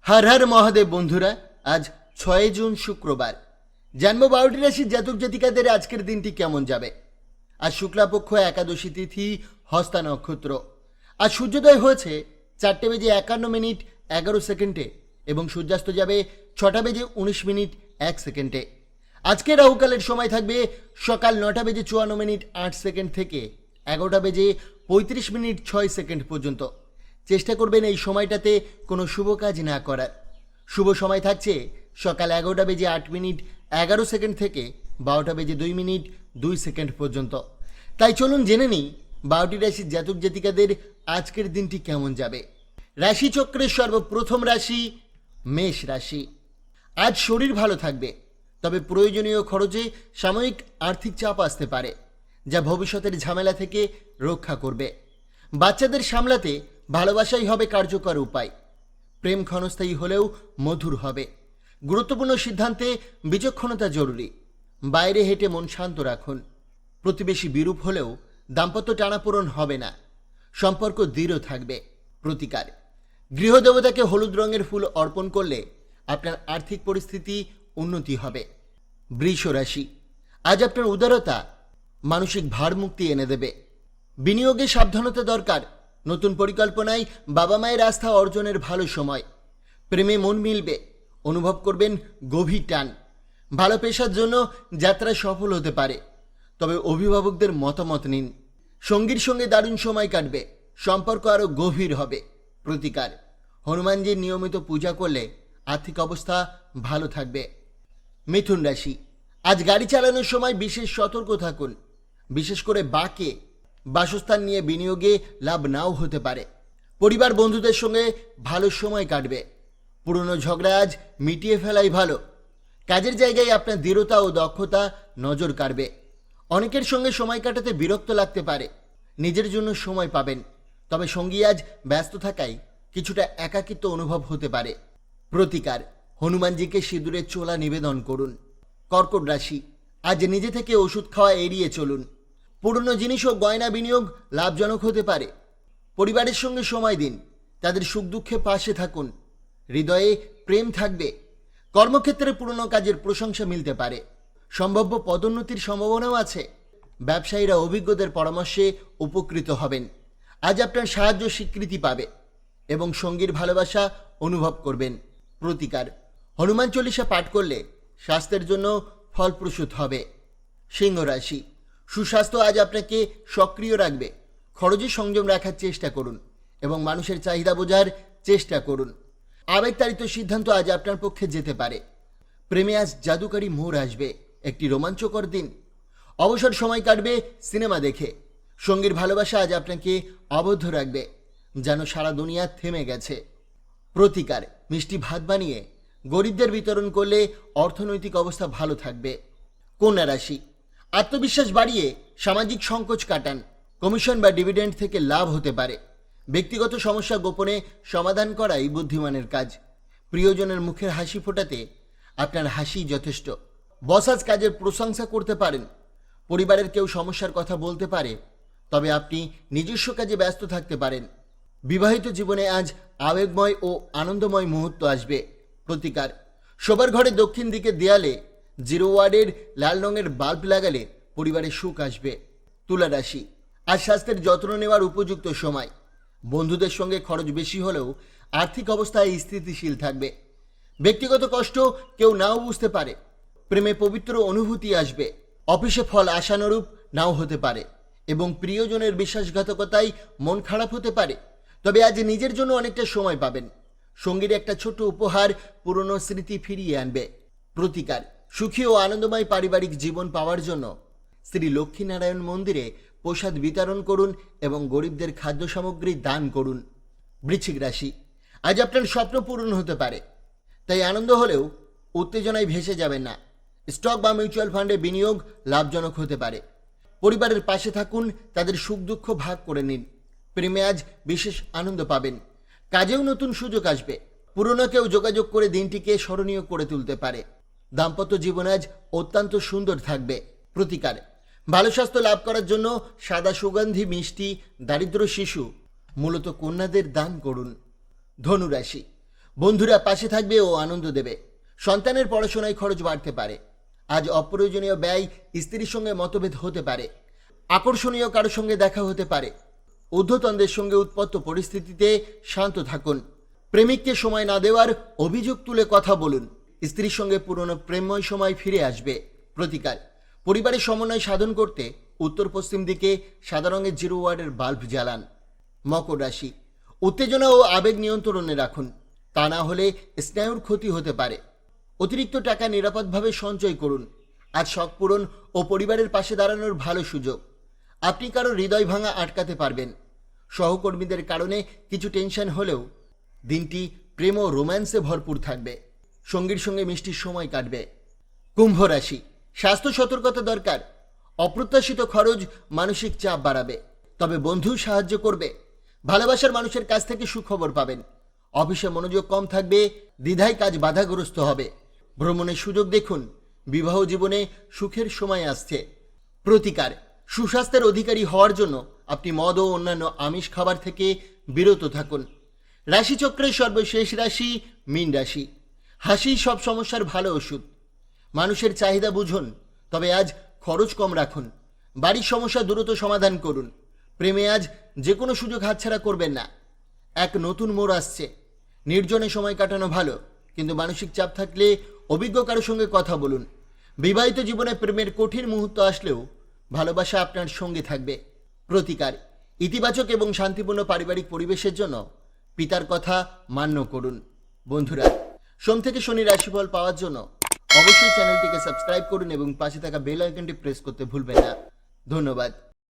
हर हर महादेव बंधुरा आज 6 जून शुक्रवार जन्म 12টি রাশির জাতক জাতিকাদের আজকের দিনটি কেমন যাবে। আজ শুক্লাপক্ষ একাদশী তিথি হস্তা নক্ষত্র। আজ সূর্যোদয় হয়েছে 4:51 এবং সূর্যাস্ত যাবে 6:19 সেকেন্ডে। আজকে রাহুকালের সময় থাকবে সকাল 9:54 থেকে 11:35 পর্যন্ত। চেষ্টা করবেন এই সময়টাতে কোনো শুভ কাজ না করার। শুভ সময় থাকছে সকাল 11:08 থেকে 12:02 পর্যন্ত। তাই চলুন জেনে নিই 12টি রাশির জাতক জাতিকাদের আজকের দিনটি কেমন যাবে। রাশিচক্রের সর্বপ্রথম রাশি মেষ রাশি। আজ শরীর ভালো থাকবে, তবে প্রয়োজনীয় খরচে সাময়িক আর্থিক চাপ আসতে পারে, যা ভবিষ্যতের ঝামেলা থেকে রক্ষা করবে। বাচ্চাদের সামলাতে ভালোবাসাই হবে কার্যকর উপায়। প্রেম ক্ষণস্থায়ী হলেও মধুর হবে। গুরুত্বপূর্ণ সিদ্ধান্তে বিচক্ষণতা জরুরি। বাইরে হেঁটে মন শান্ত রাখুন। প্রতিবেশী বিরূপ হলেও দাম্পত্য টানাপোড়েন হবে না, সম্পর্ক দৃঢ় থাকবে। প্রতিকার: গৃহদেবতাকে হলুদ রঙের ফুল অর্পণ করলে আপনার আর্থিক পরিস্থিতি উন্নতি হবে। বৃষ রাশি। আজ আপনার উদারতা মানসিক ভারমুক্তি এনে দেবে। বিনিয়োগে সাবধানতা দরকার। নতুন পরিকল্পনায় বাবা মায়ের আস্থা অর্জনের ভালো সময়। প্রেমে মন মিলবে, অনুভব করবেন গভীর টান। ভালো পেশার জন্য যাত্রা সফল হতে পারে, তবে অভিভাবকদের মতামত নিন। সঙ্গীর সঙ্গে দারুণ সময় কাটবে, সম্পর্ক আরও গভীর হবে। প্রতিকার: হনুমানজির নিয়মিত পূজা করলে আর্থিক অবস্থা ভালো থাকবে। মিথুন রাশি। আজ গাড়ি চালানোর সময় বিশেষ সতর্ক থাকুন, বিশেষ করে বাঁকে। বাসস্থান নিয়ে বিনিয়োগে লাভ নাও হতে পারে। পরিবার বন্ধুদের সঙ্গে ভালো সময় কাটবে। পুরনো ঝগড়া আজ মিটিয়ে ফেলাই ভালো। কাজের জায়গায় আপনার দৃঢ়তা ও দক্ষতা নজর কাড়বে। অনেকের সঙ্গে সময় কাটাতে বিরক্ত লাগতে পারে, নিজের জন্য সময় পাবেন, তবে সঙ্গী আজ ব্যস্ত থাকায় কিছুটা একাকিত্ব অনুভব হতে পারে। প্রতিকার: হনুমানজিকে সিঁদুরের চোলা নিবেদন করুন। কর্কট রাশি। আজ নিজে থেকে ওষুধ খাওয়া এড়িয়ে চলুন। পুরনো জিনিস ও গয়না বিনিয়োগ লাভজনক হতে পারে। পরিবারের সঙ্গে সময় দিন, তাদের সুখ দুঃখে পাশে থাকুন। হৃদয়ে প্রেম থাকবে। কর্মক্ষেত্রে পুরনো কাজের প্রশংসা মিলতে পারে। সম্ভাব্য পদোন্নতির সম্ভাবনাও আছে। ব্যবসায়ীরা অভিজ্ঞদের পরামর্শে উপকৃত হবেন। আজ আপনার সাহায্য স্বীকৃতি পাবে এবং সঙ্গীর ভালোবাসা অনুভব করবেন। প্রতিকার: হনুমান চল্লিশা পাঠ করলে স্বাস্থ্যের জন্য ফলপ্রসূ হবে। সিংহ রাশি। সুস্বাস্থ্য আজ আপনাকে সক্রিয় রাখবে। খরচে সংযম রাখার চেষ্টা করুন এবং মানুষের চাহিদা বোঝার চেষ্টা করুন। আবেগতাড়িত সিদ্ধান্ত আজ আপনার পক্ষে যেতে পারে। প্রেমে আজ জাদুকারী মোড় আসবে। একটি রোমাঞ্চকর দিন। অবসর সময় কাটবে সিনেমা দেখে। সঙ্গীর ভালোবাসা আজ আপনাকে আবদ্ধ রাখবে, যেন সারা দুনিয়া থেমে গেছে। প্রতিকার: মিষ্টি ভাত বানিয়ে গরিবদের বিতরণ করলে অর্থনৈতিক অবস্থা ভালো থাকবে। কন্যা রাশি। আত্মবিশ্বাস বাড়িয়ে সামাজিক সংকোচ কাটান। কমিশন বা ডিভিডেন্ড থেকে লাভ হতে পারে। ব্যক্তিগত সমস্যা গোপনে সমাধান করাই বুদ্ধিমানের কাজ। প্রিয়জনের মুখের হাসি ফোটাতে আপনার হাসি যথেষ্ট। বস আজ কাজের প্রশংসা করতে পারেন। পরিবারের কেউ সমস্যার কথা বলতে পারে, তবে আপনি নিজস্ব কাজে ব্যস্ত থাকতে পারেন। বিবাহিত জীবনে আজ আবেগময় ও আনন্দময় মুহূর্ত আসবে। প্রতিকার: শোবার ঘরে দক্ষিণ দিকের দেয়ালে 0 ওয়াটের লাল রঙের বাল্ব লাগালে পরিবারে সুখ আসবে। তুলা রাশি। আজ স্বাস্থ্যের যত্ন নেওয়ার উপযুক্ত সময়। বন্ধুদের সঙ্গে খরচ বেশি হলেও আর্থিক অবস্থায় স্থিতিশীল থাকবে। ব্যক্তিগত কষ্ট কেউ নাও বুঝতে পারে। প্রেমে পবিত্র অনুভূতি আসবে। অফিসে ফল আশানুরূপ নাও হতে পারে এবং প্রিয়জনের বিশ্বাসঘাতকতায় মন খারাপ হতে পারে, তবে আজ নিজের জন্য অনেকটা সময় পাবেন। সঙ্গীর একটা ছোট উপহার পুরনো স্মৃতি ফিরিয়ে আনবে। প্রতিকার: সুখী ও আনন্দময় পারিবারিক জীবন পাওয়ার জন্য শ্রী লক্ষ্মীনারায়ণ মন্দিরে প্রসাদ বিতরণ করুন এবং গরিবদের খাদ্য সামগ্রী দান করুন। বৃশ্চিক রাশি। আজ আপনার স্বপ্ন পূরণ হতে পারে, তাই আনন্দ হলেও উত্তেজনায় ভেসে যাবেন না। স্টক বা মিউচুয়াল ফান্ডে বিনিয়োগ লাভজনক হতে পারে। পরিবারের পাশে থাকুন, তাদের সুখ দুঃখ ভাগ করে নিন। প্রেমে আজ বিশেষ আনন্দ পাবেন। কাজেও নতুন সুযোগ আসবে। পুরনো কেউ যোগাযোগ করে দিনটিকে স্মরণীয় করে তুলতে পারে। দাম্পত্য জীবন আজ অত্যন্ত সুন্দর থাকবে। প্রতিকার: ভালো স্বাস্থ্য লাভ করার জন্য সাদা সুগন্ধি মিষ্টি দারিদ্র শিশু মূলত কন্যাদের দান করুন। ধনুরাশি। বন্ধুরা পাশে থাকবে ও আনন্দ দেবে। সন্তানের পড়াশোনায় খরচ বাড়তে পারে। আজ অপ্রয়োজনীয় ব্যয়, স্ত্রীর সঙ্গে মতভেদ হতে পারে। আকর্ষণীয় কারোর সঙ্গে দেখা হতে পারে। ঊর্ধ্বতনদের সঙ্গে উৎপন্ন পরিস্থিতিতে শান্ত থাকুন। প্রেমিককে সময় না দেওয়ার অভিযোগ তুলে কথা বলুন। স্ত্রীর সঙ্গে পুরনো প্রেমময় সময় ফিরে আসবে। প্রতিকার, পরিবারের সমন্বয় সাধন করতে উত্তর পশ্চিম দিকে সাদা রঙের 0 ওয়াটের বাল্ব জ্বালান। মকর রাশি, উত্তেজনা ও আবেগ নিয়ন্ত্রণে রাখুন, তা না হলে স্নায়ুর ক্ষতি হতে পারে। অতিরিক্ত টাকা নিরাপদভাবে সঞ্চয় করুন। আজ শখ পূরণ ও পরিবারের পাশে দাঁড়ানোর ভালো সুযোগ। আপনি কারো হৃদয় ভাঙা আটকাতে পারবেন। সহকর্মীদের কারণে কিছু টেনশন হলেও দিনটি প্রেম ও রোম্যান্সে ভরপুর থাকবে। সঙ্গীর সঙ্গে মিষ্টি সময় কাটবে। কুম্ভ রাশি, স্বাস্থ্য সতর্কতা দরকার। অপ্রত্যাশিত খরচ মানসিক চাপ বাড়াবে, তবে বন্ধু সাহায্য করবে। ভালোবাসার মানুষের কাছ থেকে সুখবর পাবেন। অফিসে মনোযোগ কম থাকবে, দ্বিধায় কাজ বাধাগ্রস্ত হবে। ভ্রমণের সুযোগ দেখুন। বিবাহ জীবনে সুখের সময় আসছে। প্রতিকার, সুস্বাস্থ্যের অধিকারী হওয়ার জন্য আপনি মদ ও অন্যান্য আমিষ খাবার থেকে বিরত থাকুন। রাশিচক্রের সর্বশেষ রাশি মীন রাশি। হাসি সব সমস্যার ভালো ওষুধ। মানুষের চাহিদা বুঝুন, তবে আজ খরচ কম রাখুন। বাড়ির সমস্যা দ্রুত সমাধান করুন। প্রেমে আজ যে কোনো সুযোগ হাতছাড়া করবেন না। এক নতুন মোড় আসছে। নির্জনে সময় কাটানো ভালো, কিন্তু মানসিক চাপ থাকলে অভিজ্ঞ কারোর সঙ্গে কথা বলুন। বিবাহিত জীবনে প্রেমের কঠিন মুহূর্ত আসলেও ভালোবাসা আপনার সঙ্গে থাকবে। প্রতিকার, ইতিবাচক এবং শান্তিপূর্ণ পারিবারিক পরিবেশের জন্য পিতার কথা মান্য করুন। বন্ধুরা, সোম থেকে শনি রাশিফল পাওয়ার জন্য অবশ্যই চ্যানেলটিকে সাবস্ক্রাইব করুন এবং পাশে থাকা বেল আইকনটি প্রেস করতে ভুলবেন না। ধন্যবাদ।